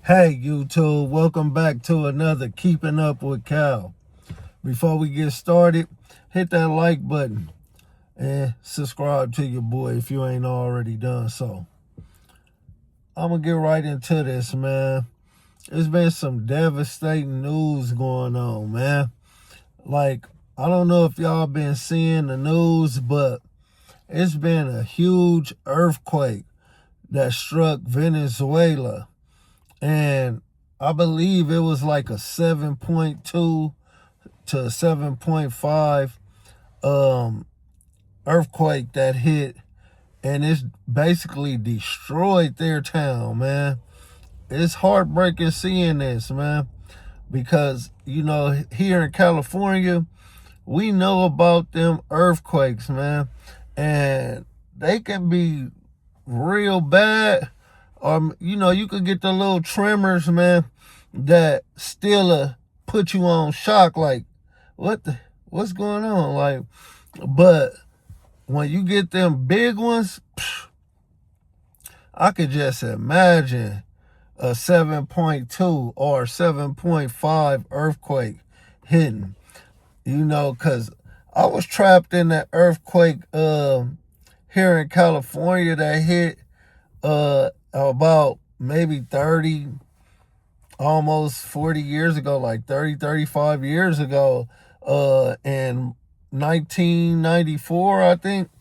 Hey YouTube, welcome back to another Keeping Up with Cal. Before we get started, hit that like button and subscribe to your boy if you ain't already done so. I'm gonna get right into this, man. There's been some devastating news going on, man. Like, I don't know if y'all been seeing the news, but it's been a huge earthquake that struck Venezuela. And I believe it was like a 7.2 to 7.5 earthquake that hit, and it's basically destroyed their town, man. It's heartbreaking seeing this, man, because here in California we know about them earthquakes, man, and they can be real bad, or you could get the little tremors, man, that still put you on shock, like what's going on, like. But when you get them big ones, I could just imagine a 7.2 or 7.5 earthquake hitting, because I was trapped in that earthquake here in California that hit about maybe 30, almost 40 years ago, like 30, 35 years ago, in 1994, I think.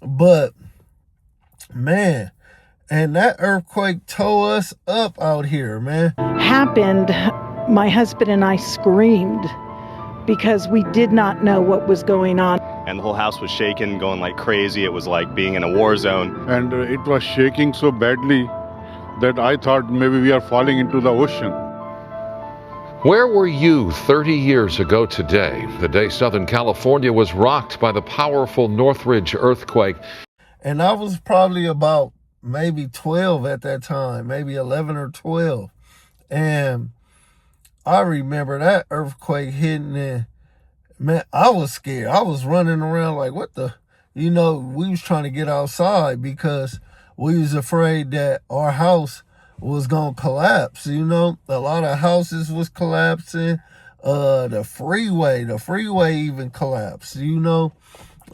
But man, and that earthquake tore us up out here, man. Happened, my husband and I screamed because we did not know what was going on. And the whole house was shaking, going like crazy. It was like being in a war zone. And it was shaking so badly that I thought maybe we are falling into the ocean. Where were you 30 years ago today, the day Southern California was rocked by the powerful Northridge earthquake? And I was probably about maybe 12 at that time, maybe 11 or 12. And I remember that earthquake hitting, and man, I was scared. I was running around like, what the, we was trying to get outside because we was afraid that our house was going to collapse. A lot of houses was collapsing. The freeway even collapsed,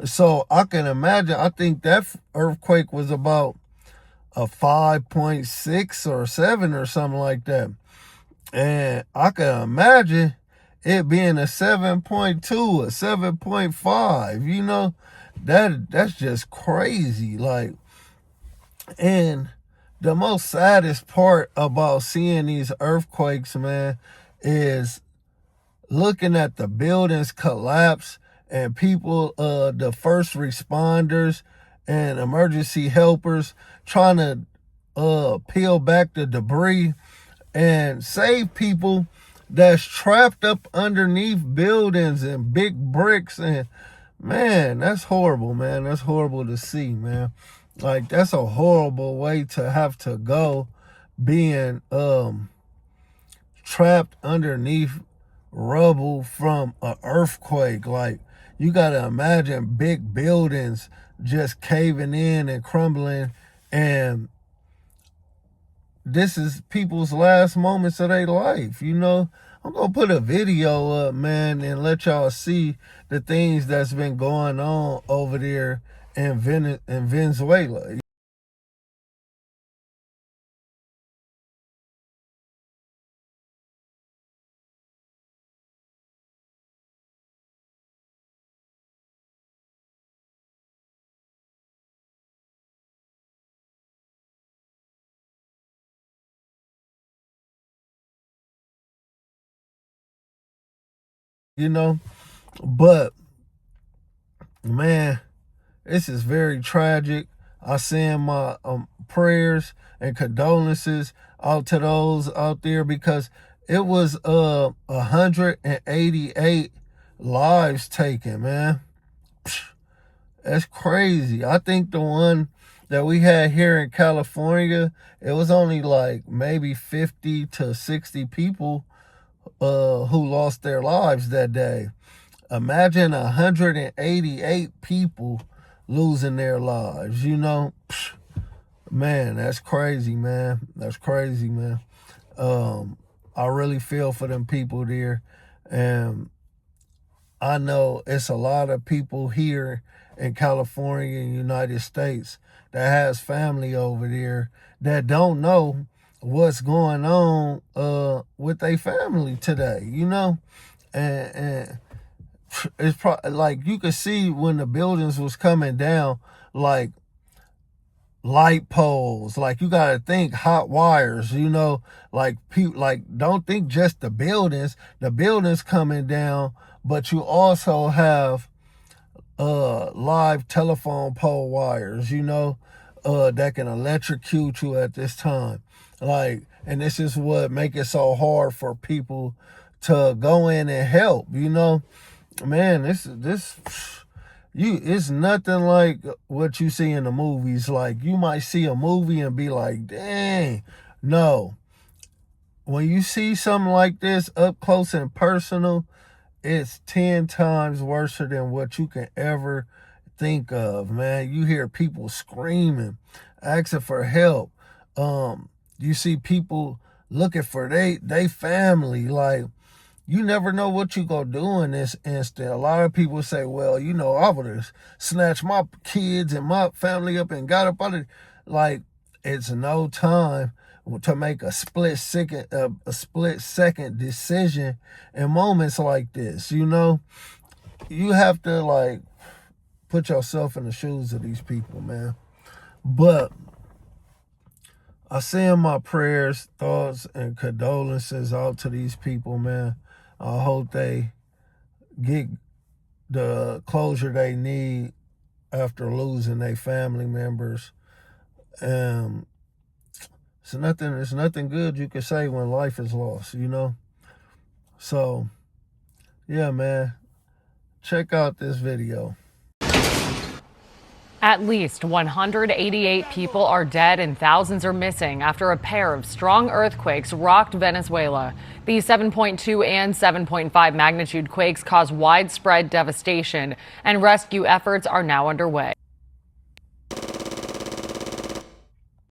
So I can imagine, I think that earthquake was about a 5.6 or 7 or something like that. And I can imagine it being a 7.2, a 7.5, that's just crazy. Like, and the most saddest part about seeing these earthquakes, man, is looking at the buildings collapse and people, the first responders and emergency helpers trying to peel back the debris and save people that's trapped up underneath buildings and big bricks. And man, that's horrible, man. That's horrible to see, man. Like, that's a horrible way to have to go, being trapped underneath rubble from an earthquake. Like, you gotta imagine big buildings just caving in and crumbling, and this is people's last moments of their life. I'm gonna put a video up, man, and let y'all see the things that's been going on over there in Venezuela. But man, this is very tragic. I send my prayers and condolences out to those out there, because it was 188 lives taken, man. That's crazy. I think the one that we had here in California, it was only like maybe 50 to 60 people who lost their lives that day. Imagine 188 people losing their lives, Man, that's crazy, man. That's crazy, man. I really feel for them people there. And I know it's a lot of people here in California and United States that has family over there that don't know what's going on with their family today, you know? And it's like you could see when the buildings was coming down, like light poles, like you gotta think hot wires, you know, like people, like don't think just the buildings coming down, but you also have live telephone pole wires, you know, that can electrocute you at this time. Like, and this is what make it so hard for people to go in and help, you know. Man, it's nothing like what you see in the movies. Like, you might see a movie and be like, dang. No. When you see something like this up close and personal, it's 10 times worse than what you can ever think of, man. You hear people screaming, asking for help. You see people looking for they family. Like, you never know what you gonna do in this instant. A lot of people say, well, you know, I would have snatched my kids and my family up and got up out of it. Like, it's no time to make a split second decision in moments like this, you know? You have to, like, put yourself in the shoes of these people, man. But I send my prayers, thoughts, and condolences out to these people, man. I hope they get the closure they need after losing their family members. It's nothing good you can say when life is lost, you know? So, yeah, man. Check out this video. At least 188 people are dead and thousands are missing after a pair of strong earthquakes rocked Venezuela. The 7.2 and 7.5 magnitude quakes caused widespread devastation, and rescue efforts are now underway.